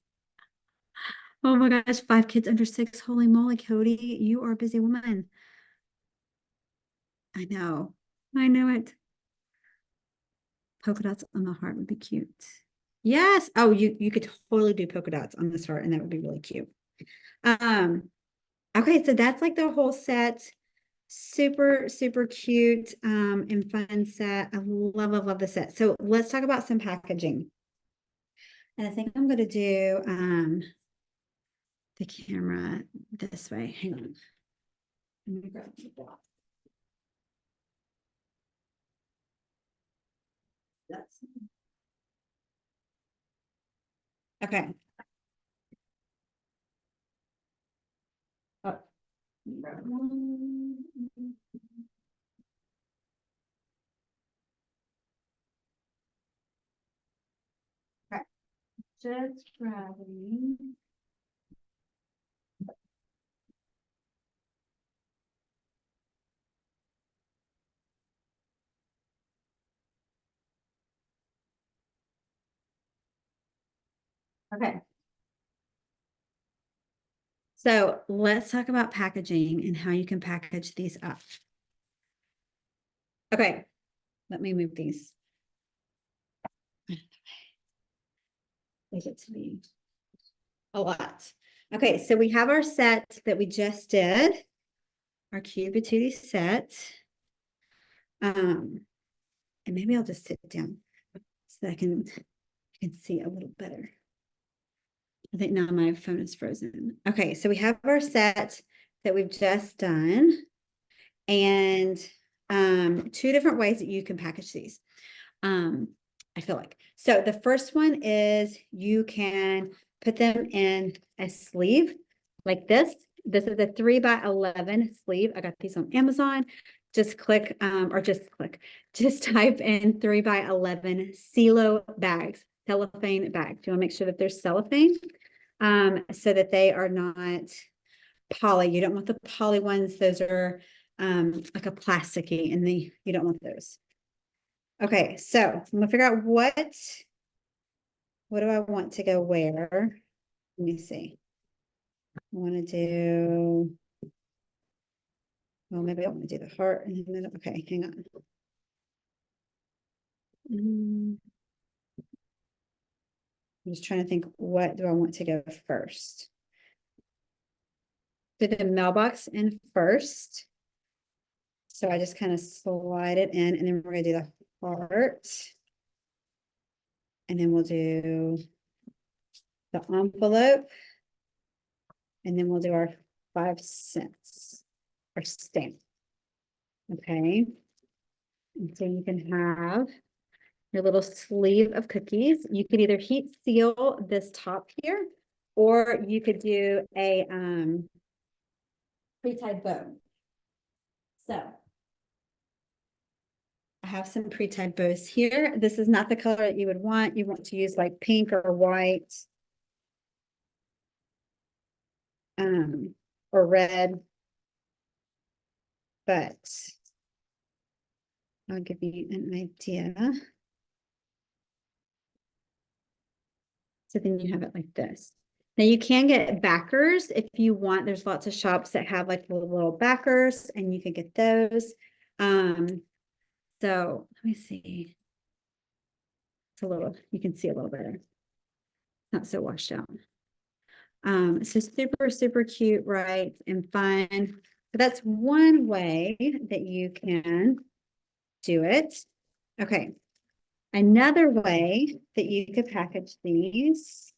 Oh my gosh, 5 kids under 6. Holy moly, Cody, you are a busy woman. I know. I know it. Polka dots on the heart would be cute. Yes. Oh, you could totally do polka dots on this heart, and that would be really cute. Okay, so that's like the whole set. Super, super cute and fun set. I love, love, love the set. So let's talk about some packaging. And I think I'm going to do the camera this way. Hang on. Let me grab the block. That's okay. Oh. Okay. Just grabbing. Okay. So let's talk about packaging and how you can package these up. Okay. Let me move these. They get to be a lot. Okay, so we have our set that we just did, our Cube Patootie set. And maybe I'll just sit down so that I can see a little better. I think now my phone is frozen. Okay, so we have our set that we've just done, and 2 different ways that you can package these. I feel like. So the first one is you can put them in a sleeve like this. This is a 3x11 sleeve. I got these on Amazon. Just click or just type in 3x11 CeeLo bags, cellophane bags. You want to make sure that there's cellophane so that they are not poly. You don't want the poly ones. Those are like a plasticky, and you don't want those. Okay, so I'm gonna figure out what do I want to go where? Let me see. I want to do, well, maybe I want to do the heart in the middle. Okay, hang on. I'm just trying to think, what do I want to go first? Put the mailbox in first. So I just kind of slide it in, and then we're gonna do the heart. And then we'll do the envelope. And then we'll do our 5 cents, our stamp. Okay. And so you can have your little sleeve of cookies. You could either heat seal this top here, or you could do a pre-tied bow. So I have some pre-tied bows here. This is not the color that you would want. You want to use like pink or white, or red, but I'll give you an idea. So then you have it like this. Now you can get backers if you want. There's lots of shops that have like little backers, and you can get those. So let me see. It's a little, you can see a little better. Not so washed out. So super, super cute, right? And fun. So that's one way that you can do it. Okay. Another way that you could package these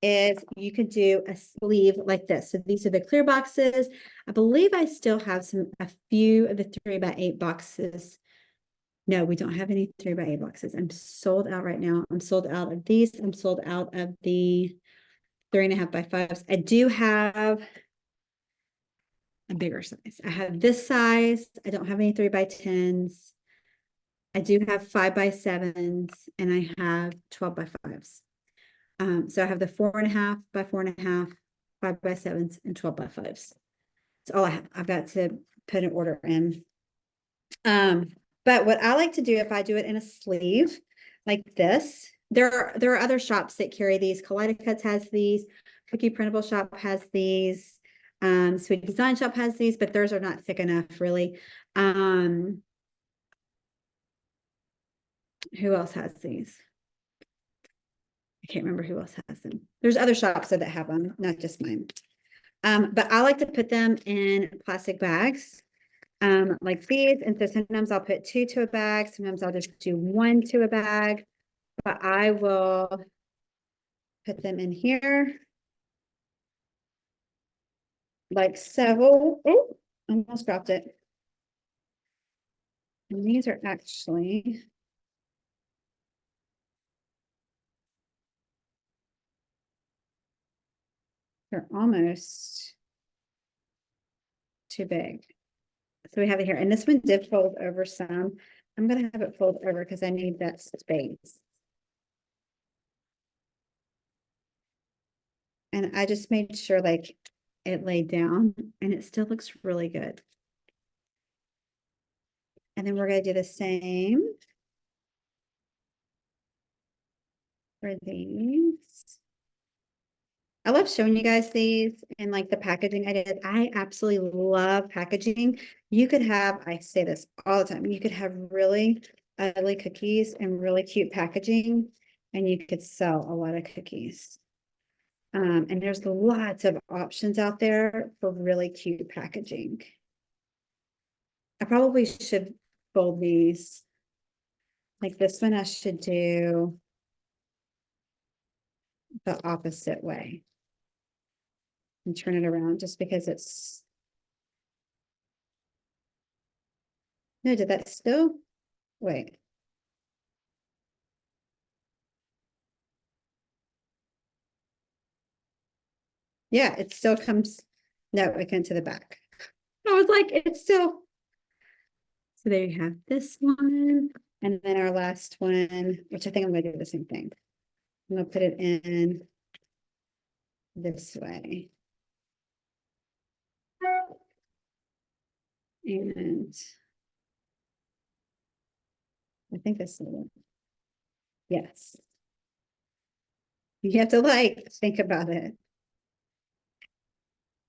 is you could do a sleeve like this. So these are the clear boxes. I believe I still have a few of the 3x8 boxes. No, we don't have any 3x8 boxes. I'm sold out right now. I'm sold out of these. I'm sold out of the 3.5x5s. I do have a bigger size. I have this size. I don't have any 3x10s. I do have 5x7s, and I have 12x5s. So I have the 4.5x4.5, 5x7s, and 12x5s. That's all I have. I've got to put an order in. But what I like to do, if I do it in a sleeve like this, there are other shops that carry these. Kaleido has these. Cookie Printable Shop has these. Sweet Design Shop has these, but theirs are not thick enough, really. Who else has these? I can't remember who else has them. There's other shops that have them, not just mine. But I like to put them in plastic bags, like these. And so sometimes I'll put 2 to a bag. Sometimes I'll just do 1 to a bag. But I will put them in here like so. Oh, almost dropped it. And these are actually, they're almost too big. So we have it here. And this one did fold over some. I'm going to have it fold over because I need that space. And I just made sure like it laid down, and it still looks really good. And then we're going to do the same for these. I love showing you guys these and like the packaging I did. I absolutely love packaging. You could have, I say this all the time, you could have really ugly cookies and really cute packaging, and you could sell a lot of cookies. And there's lots of options out there for really cute packaging. I probably should fold these. Like this one, I should do the opposite way and turn it around just because it's, no, did that still? Wait. Yeah, it still comes, no, it went to the back. I was like, it's still. So there you have this one. And then our last one, which I think I'm gonna do the same thing. I'm gonna put it in this way. And I think this is it. Yes. You have to like think about it.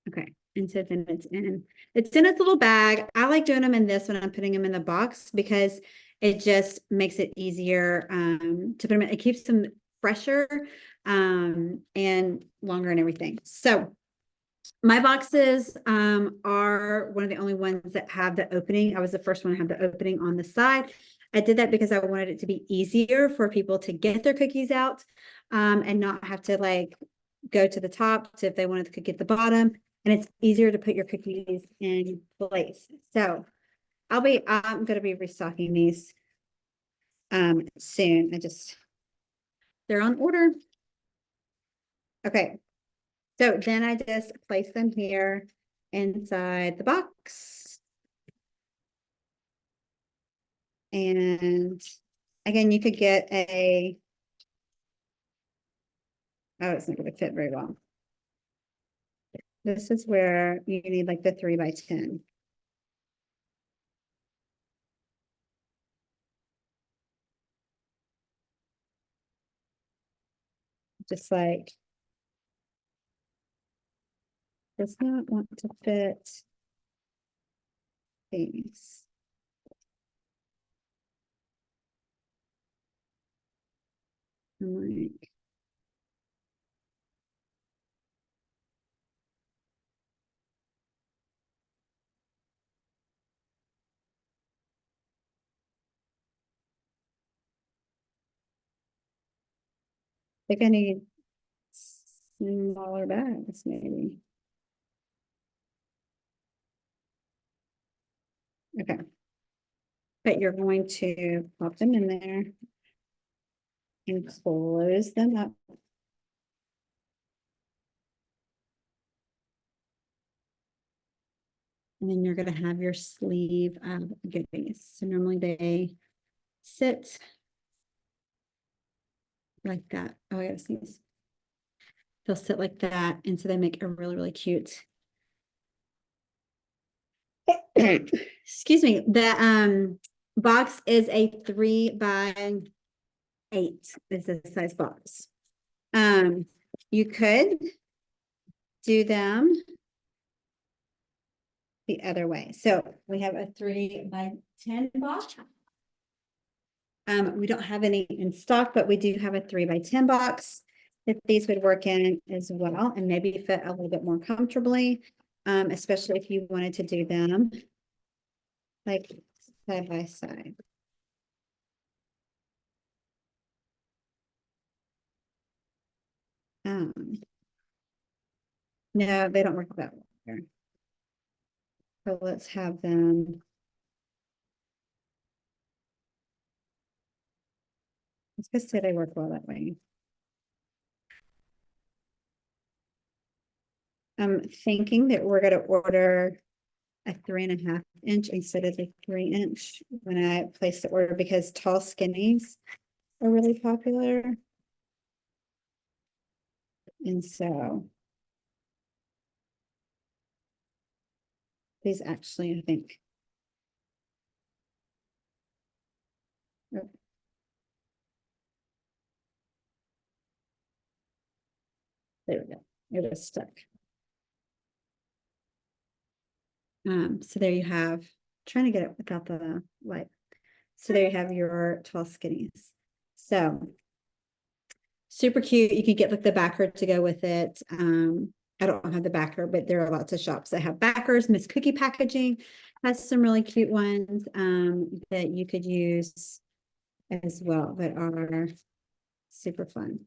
Okay. And so then it's in its little bag. I like doing them in this when I'm putting them in the box because It just makes it easier to put them in. It keeps them fresher and longer and everything. So my boxes are one of the only ones that have the opening. I was the first one to have the opening on the side. I did that because I wanted it to be easier for people to get their cookies out and not have to like go to the top to if they wanted the cookie at the bottom. And it's easier to put your cookies in place. So I'm going to be restocking these soon. They're on order. Okay. So then I just place them here inside the box. And again, you could get oh, it's not going to fit very well. This is where you need like the 3x10. Just like does not want to fit these. I'm like, I think I need smaller bags, maybe. Okay. But you're going to pop them in there and close them up. And then you're going to have your sleeve of goodies. So normally they sit like that. Oh, I gotta sneeze. They'll sit like that. And so they make a really, really cute. Excuse me. The box is a 3x8 is the size box. You could do them the other way. So we have a 3x10 box. We don't have any in stock, but we do have a 3x10 box that these would work in as well and maybe fit a little bit more comfortably, especially if you wanted to do them like side by side. No, they don't work that way. So let's have them. Let's just say they work well that way. I'm thinking that we're going to order a 3.5-inch instead of the 3-inch when I place the order because tall skinnies are really popular. And so these actually, I think. Oh, there we go. It was stuck. So there you have, trying to get it without the light. So there you have your tall skinnies. So super cute. You can get like the backer to go with it. I don't have the backer, but there are lots of shops that have backers. Miss Cookie Packaging has some really cute ones that you could use as well that are super fun.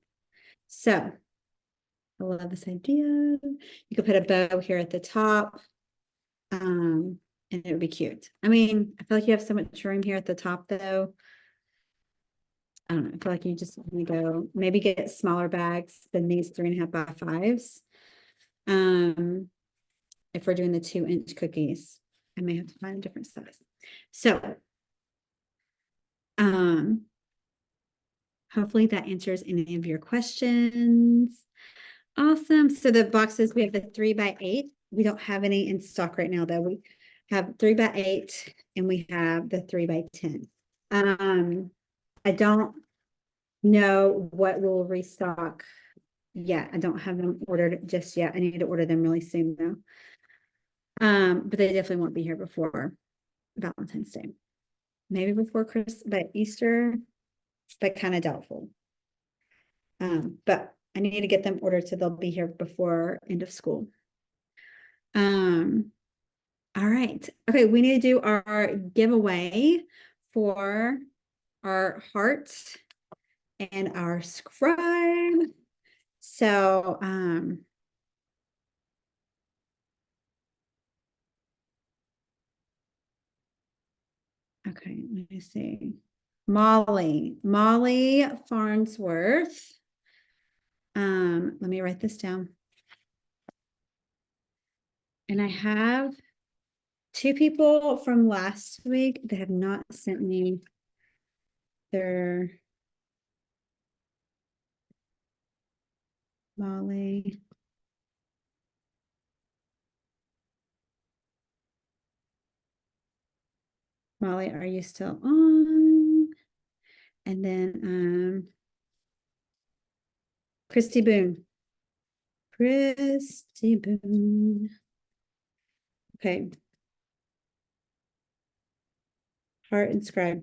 So I love this idea. You could put a bow here at the top. And it would be cute. I mean, I feel like you have so much room here at the top though. I don't know. I feel like you just want to go maybe get smaller bags than these 3.5x5s. If we're doing the 2-inch cookies, I may have to find a different size. So, hopefully that answers any of your questions. Awesome. So the boxes, we have the 3x8. We don't have any in stock right now though. We have 3x8 and we have the 3x10. I don't know what we'll restock yet. I don't have them ordered just yet. I need to order them really soon though. But they definitely won't be here before Valentine's Day. maybe before Christmas, but Easter, but kind of doubtful. But I need to get them ordered so they'll be here before end of school. Um, all right. Okay, we need to do our giveaway for our heart and our scribe. So, okay, let me see. Molly Farnsworth. Let me write this down. And I have two people from last week that have not sent me their Molly. Molly, are you still on? And then Christy Boone. Christy Boone. Okay. Heart and scribe.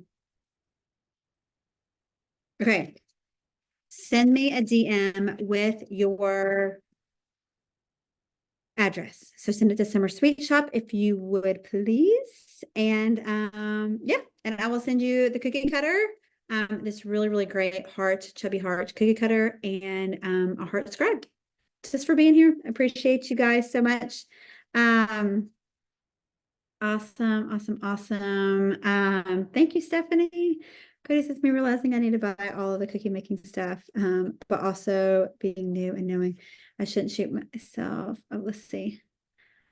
Okay. Send me a DM with your address. So send it to Summer Sweet Shop if you would please. And yeah, and I will send you the cookie cutter. This really, really great heart, chubby heart cookie cutter and a heart scribe. Just for being here. I appreciate you guys so much. Awesome, awesome, awesome. Thank you, Stephanie. Cody says me realizing I need to buy all of the cookie making stuff, but also being new and knowing I shouldn't shoot myself. Oh, let's see.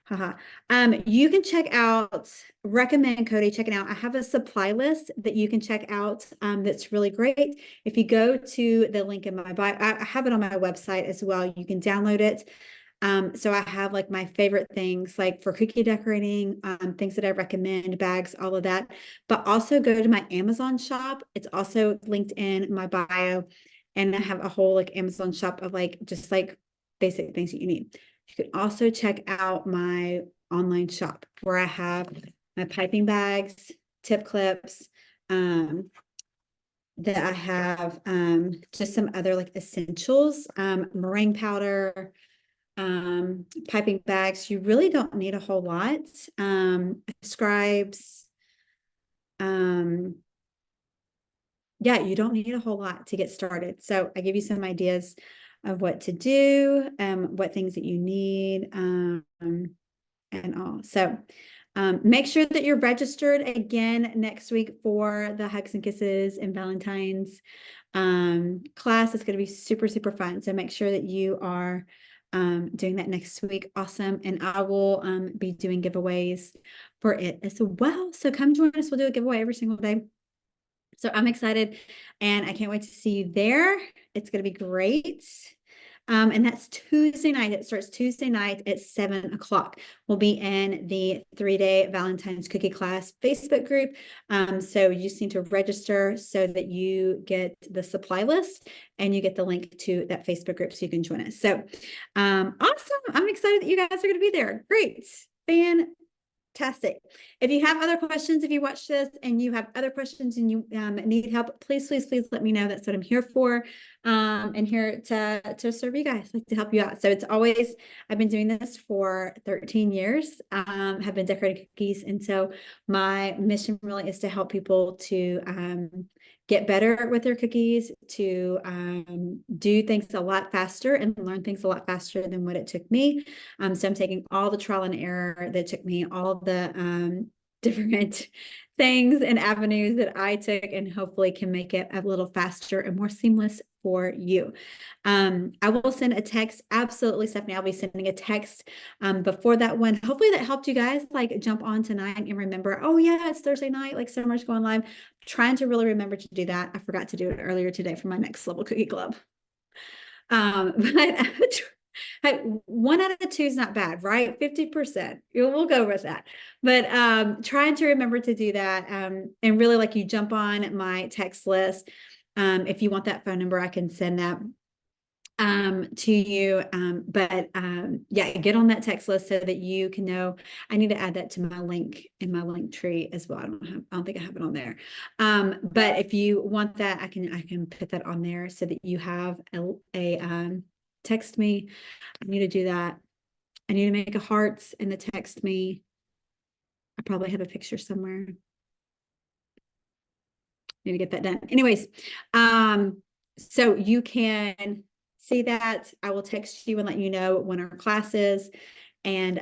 Haha. You can check out, recommend Cody checking out. I have a supply list that you can check out that's really great. If you go to the link in my bio, I have it on my website as well. You can download it. So I have like my favorite things like for cookie decorating, things that I recommend, bags, all of that. But also go to my Amazon shop. It's also linked in my bio. And I have a whole like Amazon shop of like just like basic things that you need. You can also check out my online shop where I have my piping bags, tip clips, that I have just some other like essentials, meringue powder, piping bags. You really don't need a whole lot. Scribes. Yeah, you don't need a whole lot to get started. So I give you some ideas of what to do, what things that you need, and all. So make sure that you're registered again next week for the Hugs and Kisses and Valentine's class. It's going to be super, super fun. So make sure that you are doing that next week. Awesome. And I will be doing giveaways for it as well. So come join us. We'll do a giveaway every single day. So I'm excited and I can't wait to see you there. It's going to be great. And that's Tuesday night. It starts Tuesday night at 7 o'clock. We'll be in the 3-day Valentine's cookie class Facebook group. So you just need to register so that you get the supply list and you get the link to that Facebook group so you can join us. So awesome. I'm excited that you guys are going to be there. Great. Fantastic. If you have other questions, if you watch this and you have other questions and you need help, please, please, please let me know. That's what I'm here for. And here to serve you guys, like to help you out. So it's always, I've been doing this for 13 years, have been decorating cookies. And so my mission really is to help people to get better with their cookies, to do things a lot faster and learn things a lot faster than what it took me. So I'm taking all the trial and error that took me, all the different things and avenues that I took, and hopefully can make it a little faster and more seamless for you. I will send a text. Absolutely, Stephanie. I'll be sending a text before that one. Hopefully that helped you guys like jump on tonight and remember, oh yeah, it's Thursday night, like Summer's going live. Trying to really remember to do that. I forgot to do it earlier today for my next level cookie club. But hey, 1 out of 2 is not bad, right? 50%. We'll go with that. But trying to remember to do that. And really like you jump on my text list. If you want that phone number, I can send that to you. But yeah, get on that text list so that you can know. I need to add that to my link in my link tree as well. I don't think I have it on there. But if you want that, I can put that on there so that you have a text me. I need to do that. I need to make a hearts in the text me. I probably have a picture somewhere. Need to get that done. Anyways, so you can see that. I will text you and let you know when our class is and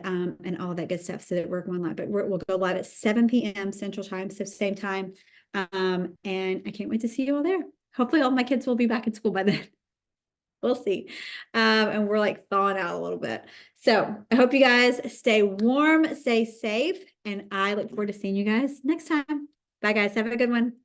all that good stuff so that we're going live. But we'll go live at 7 p.m. Central Time, so same time. And I can't wait to see you all there. Hopefully all my kids will be back in school by then. We'll see. And we're like thawing out a little bit. So I hope you guys stay warm, stay safe, and I look forward to seeing you guys next time. Bye, guys. Have a good one.